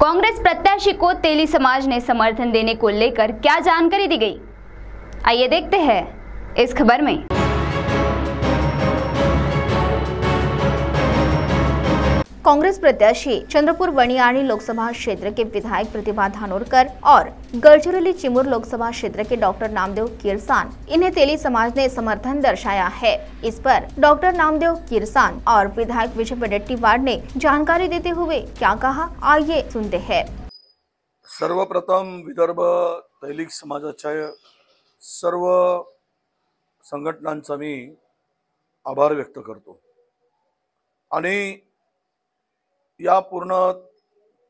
कांग्रेस प्रत्याशी को तेली समाज ने समर्थन देने को लेकर क्या जानकारी दी गई, आइए देखते हैं इस खबर में। कांग्रेस प्रत्याशी चंद्रपुर वणियाणी लोकसभा क्षेत्र के विधायक प्रतिभा धानोरकर और गढ़चिरौली चिमूर लोकसभा क्षेत्र के डॉक्टर नामदेव किरसान, इन्हें तेली समाज ने समर्थन दर्शाया है। इस पर डॉक्टर नामदेव किरसान और विधायक विजय वडेट्टीवार ने जानकारी देते हुए क्या कहा, आइए सुनते हैं। सर्वप्रथम विदर्भ तैलिक समाजाच्या सर्व संघटनांचा मी आभार व्यक्त करतो आणि या पूर्ण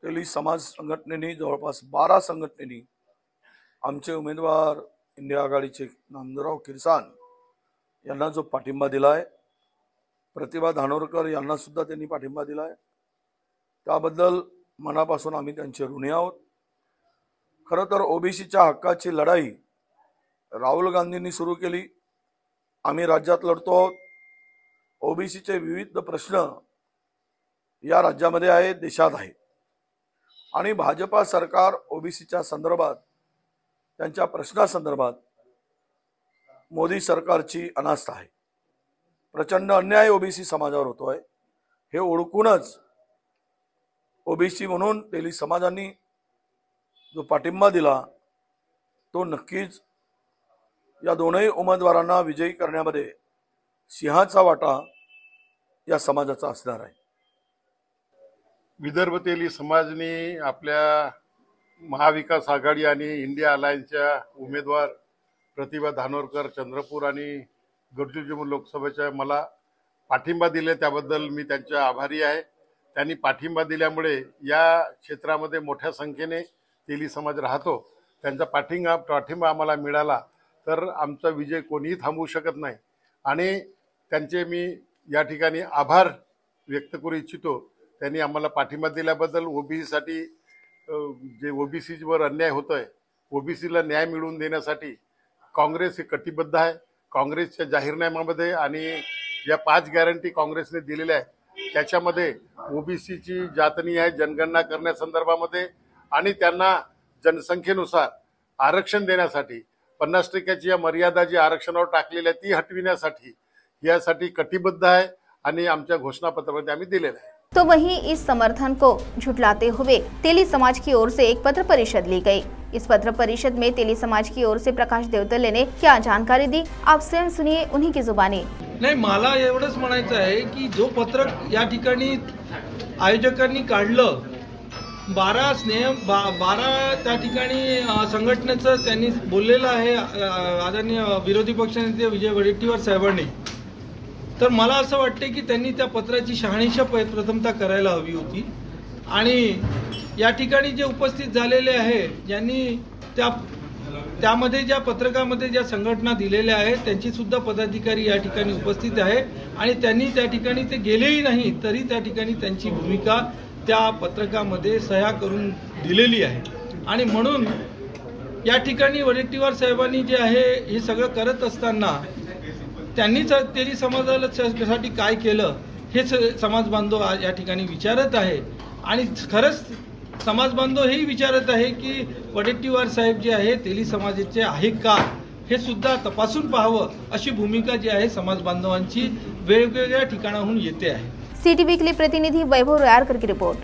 तेली समाज संघटनेनी जवळपास 12 संघटनेनी आमचे उमेदवार इंडिया आघाडीचे नामदेवराव किरसान यांना जो पाठिंबा दिलाय, प्रतिभा धानोरकर यांना सुद्धा त्यांनी पाठिंबा दिलाय, त्याबद्दल मनापासून आम्ही त्यांचे ऋणी आहोत। खरं तर ओबीसीच्या हक्काची लढाई राहुल गांधींनी सुरू केली, आम्ही राज्यात लढतो आहोत। ओबीसीचे विविध प्रश्न या राज्यामध्ये आहे, देशात आहे आणि भाजपा सरकार ओबीसीच्या संदर्भात त्यांच्या प्रश्नासंदर्भात मोदी सरकारची अनास्था आहे। प्रचंड अन्याय ओबीसी समाजावर होतोय, हे ओळखूनच ओबीसी म्हणून तेली समाजांनी जो पाठिंबा दिला तो नक्कीच या दोनही उमेदवारांना विजयी करण्यामध्ये सिंहाचा वाटा या समाजाचा असणार आहे। विदर्भ तेली समाजने आपल्या महाविकास आघाडी आणि इंडिया अलायन्सच्या उमेदवार प्रतिभा धानोरकर चंद्रपूर आणि गडचिरोली लोकसभेच्या मला पाठिंबा दिले, त्याबद्दल मी त्यांचे आभारी आहे। त्यांनी पाठिंबा दिल्यामुळे या क्षेत्रामध्ये मोठ्या संख्येने तेली समाज राहतो, त्यांचा पाठिंबा आम्हाला मिळाला तर आमचा विजय कोणीही थांबवू शकत नाही आणि त्यांचे मी या ठिकाणी आभार व्यक्त करू इच्छितो। त्यांनी आम्हाला पाठिंबा दिल्याबद्दल ओबीसीसाठी जे ओबीसीवर अन्याय होतोय, ओबीसीला न्याय मिळवून देण्यासाठी काँग्रेस हे कटिबद्ध आहे। काँग्रेसच्या जाहीरनाम्यामध्ये आणि या 5 गॅरंटी काँग्रेसने दिलेल्या आहेत त्याच्यामध्ये ओबीसीची जातनीय जनगणना करण्यासंदर्भामध्ये आणि त्यांना जनसंख्येनुसार आरक्षण देण्यासाठी 50% या मर्यादा जी आरक्षणावर टाकलेली आहे ती हटविण्यासाठी यासाठी कटिबद्ध आहे आणि आमच्या घोषणापत्रामध्ये आम्ही दिलेलं आहे। तो वहीं इस समर्थन को झुठलाते हुए तेली समाज की ओर से एक पत्र परिषद ली गई। इस पत्र परिषद में तेली समाज की ओर से प्रकाश देवतले ने क्या जानकारी दी, आप स्वयं सुनिए उन्हीं की जुबानी। नाही, मला एवढंच म्हणायचं आहे की जो पत्रक या ठिकाणी आयोजकांनी काढलं 12 त्या ठिकाणी संघटनेचं त्यांनी बोललेलं आहे आदरणीय विरोधी पक्षनेते विजय वडेट्टीवार साहेबांनी, तर मला असं वाटते की त्यांनी त्या पत्राची शहानिशा प्रथमतः करायला हवी होती आणि या ठिकाणी जे उपस्थित झालेले आहे ज्यांनी त्यामध्ये ज्या पत्रकामध्ये ज्या संघटना दिलेल्या आहेत त्यांची सुद्धा पदाधिकारी या ठिकाणी उपस्थित आहे आणि त्यांनी त्या ठिकाणी ते गेलेही नाही तरी त्या ठिकाणी त्यांची भूमिका त्या पत्रकामध्ये सह्या करून दिलेली आहे आणि म्हणून या ठिकाणी वडेट्टीवार साहेबांनी जे आहे हे सगळं करत असताना त्यांनी तेली समाजासाठी काय केलं हे समाज बांधव या ठिकाणी विचारत आहे आणि खरंच समाज बांधव हेही विचारत आहे की वडेट्टीवार साहेब जे आहे तेली समाजाचे आहे का हे सुद्धा तपासून पाहावं, अशी भूमिका जी आहे समाज बांधवांची वेगवेगळ्या ठिकाणाहून येते आहे। सिटी वीकली प्रतिनिधि वैभव रोयारकर की रिपोर्ट।